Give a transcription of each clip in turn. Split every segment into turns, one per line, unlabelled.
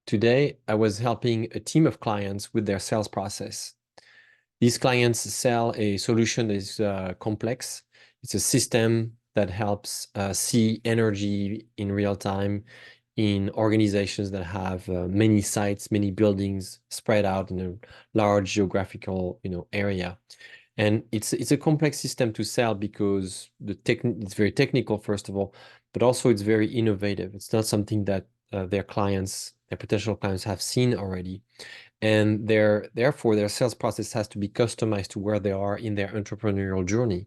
Today, I was helping a team of clients with their sales process. These clients sell a solution that is complex. It's a system that helps see energy in real time in organizations that have many sites, many buildings spread out in a large geographical, area. And it's a complex system to sell because it's very technical, first of all, but also it's very innovative. It's not something that their potential clients have seen already. And therefore, their sales process has to be customized to where they are in their entrepreneurial journey.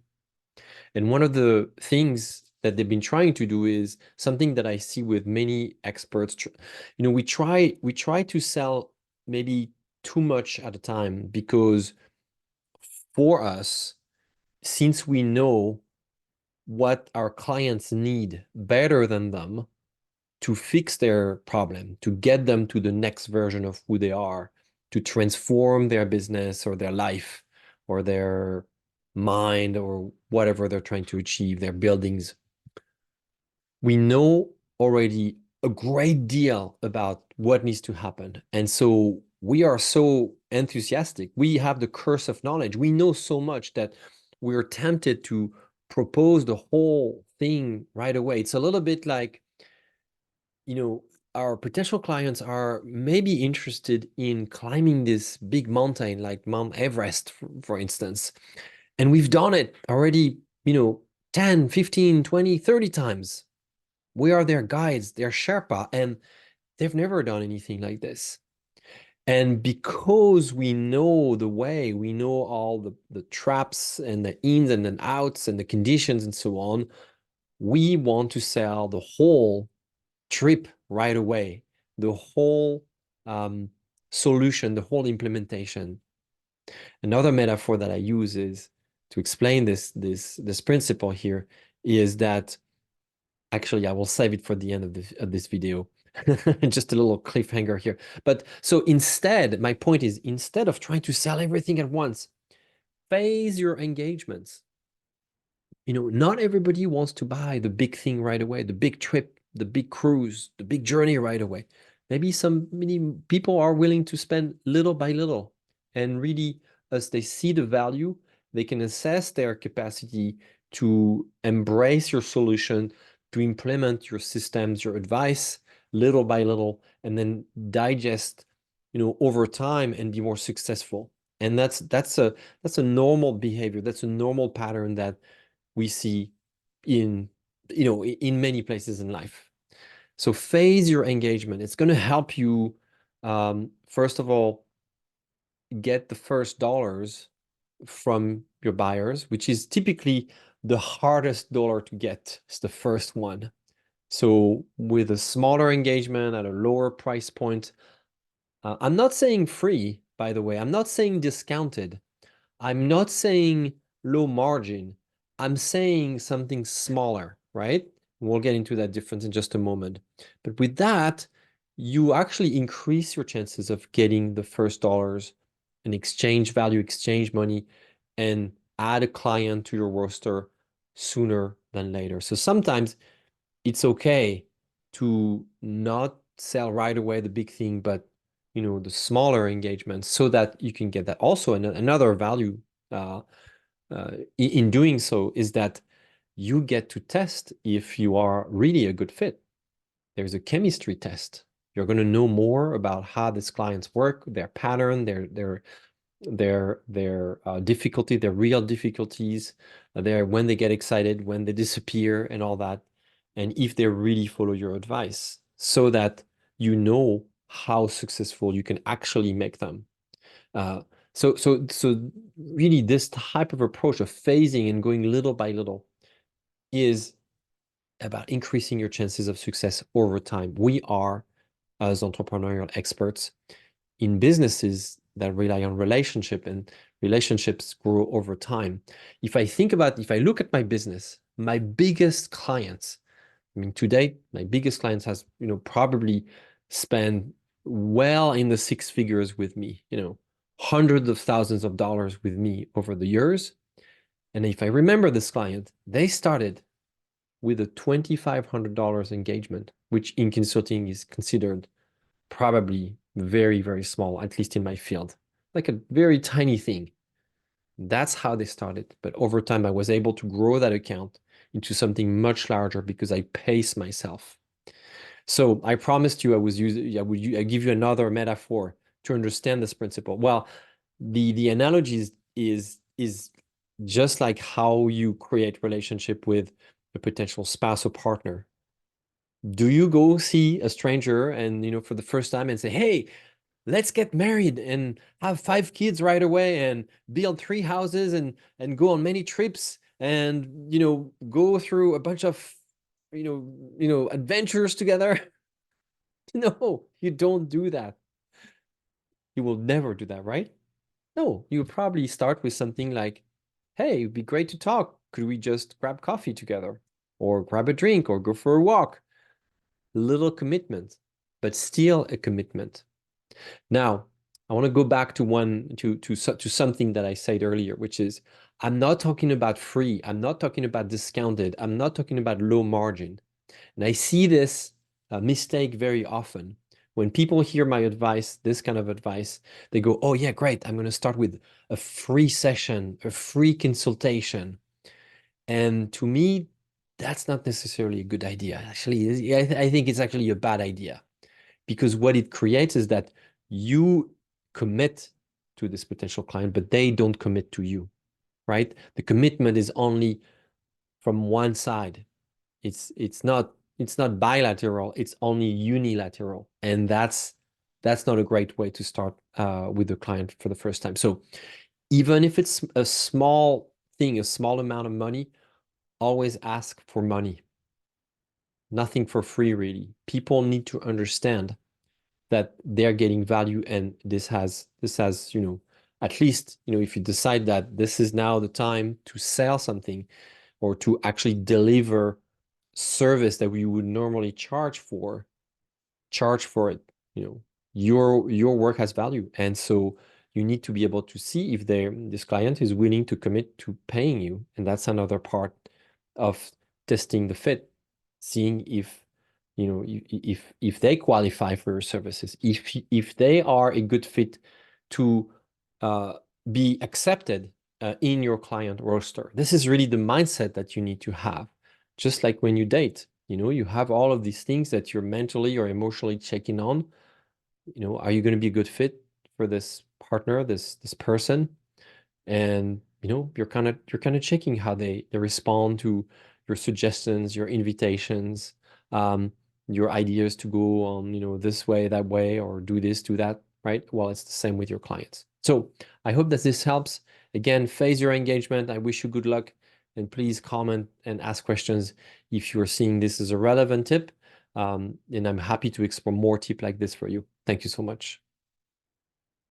And one of the things that they've been trying to do is something that I see with many experts. We try to sell maybe too much at a time because for us, since we know what our clients need better than them to fix their problem, to get them to the next version of who they are, to transform their business or their life or their mind or whatever they're trying to achieve, their buildings. We know already a great deal about what needs to happen. And so we are so enthusiastic. We have the curse of knowledge. We know so much that we're tempted to propose the whole thing right away. It's a little bit like, our potential clients are maybe interested in climbing this big mountain like Mount Everest, for instance. And we've done it already, 10, 15, 20, 30 times. We are their guides, their Sherpa, and they've never done anything like this. And because we know the way, we know all the traps and the ins and the outs and the conditions and so on, we want to sell the whole trip right away, the whole solution, the whole implementation. Another metaphor that I use is to explain this principle here is that actually I will save it for the end of this video. Just a little cliffhanger here. But so instead, my point is instead of trying to sell everything at once, phase your engagements. Not everybody wants to buy the big thing right away, the big trip, the big cruise, the big journey right away. Maybe many people are willing to spend little by little, and really, as they see the value, they can assess their capacity to embrace your solution, to implement your systems, your advice, little by little, and then digest, over time and be more successful. And that's a normal behavior. That's a normal pattern that we see in in many places in life. So phase your engagement. It's going to help you, first of all, get the first dollars from your buyers, which is typically the hardest dollar to get. It's the first one. So with a smaller engagement at a lower price point, I'm not saying free, by the way. I'm not saying discounted. I'm not saying low margin. I'm saying something smaller, right? We'll get into that difference in just a moment. But with that, you actually increase your chances of getting the first dollars and exchange value, exchange money, and add a client to your roster sooner than later. So sometimes it's okay to not sell right away the big thing, but the smaller engagements so that you can get that. Also, another value uh, in doing so is that you get to test if you are really a good fit. There's a chemistry test. You're going to know more about how these clients work, their pattern, their difficulty, their real difficulties, when they get excited, when they disappear, and all that, and if they really follow your advice, so that you know how successful you can actually make them. Uh, so really, this type of approach of phasing and going little by little is about increasing your chances of success over time. We are, as entrepreneurial experts, in businesses that rely on relationship, and relationships grow over time. If I look at my business, my biggest clients, I mean, today, my biggest clients has, probably spent well in the six figures with me, hundreds of thousands of dollars with me over the years. And if I remember this client, they started with a $2,500 engagement, which in consulting is considered probably very, very small, at least in my field, like a very tiny thing. That's how they started. But over time, I was able to grow that account into something much larger because I pace myself. So I promised you I give you another metaphor to understand this principle. Well, the analogy is just like how you create relationship with a potential spouse or partner. Do you go see a stranger and for the first time and say, "Hey, let's get married and have 5 kids right away and build 3 houses and go on many trips and go through a bunch of adventures together"? No, you don't do that. You will never do that, right? No, you probably start with something like, "Hey, it'd be great to talk. Could we just grab coffee together? Or grab a drink or go for a walk?" Little commitment, but still a commitment. Now, I want to go back to something that I said earlier, which is I'm not talking about free. I'm not talking about discounted. I'm not talking about low margin. And I see this mistake very often. When people hear my advice, this kind of advice, they go, "Oh, yeah, great. I'm going to start with a free session, a free consultation." And to me, that's not necessarily a good idea. Actually, I think it's actually a bad idea because what it creates is that you commit to this potential client, but they don't commit to you, right? The commitment is only from one side. It's not bilateral, it's only unilateral. And that's not a great way to start with the client for the first time. So even if it's a small thing, a small amount of money, always ask for money. Nothing for free, really. People need to understand that they're getting value, and this has at least if you decide that this is now the time to sell something or to actually deliver service that we would normally charge for it. Your work has value, and so you need to be able to see if this client is willing to commit to paying you, and that's another part of testing the fit, seeing if they qualify for your services, if they are a good fit to uh, be accepted in your client roster. This is really the mindset that you need to have, just like when you date. You have all of these things that you're mentally or emotionally checking on. Are you going to be a good fit for this partner, this person? And you're kind of checking how they respond to your suggestions, your invitations, um, your ideas to go on, this way, that way, or do this, do that, right? Well, it's the same with your clients. So I hope that this helps. Again, phase your engagement. I wish you good luck, and please comment and ask questions if you're seeing this as a relevant tip. And I'm happy to explore more tips like this for you. Thank you so much.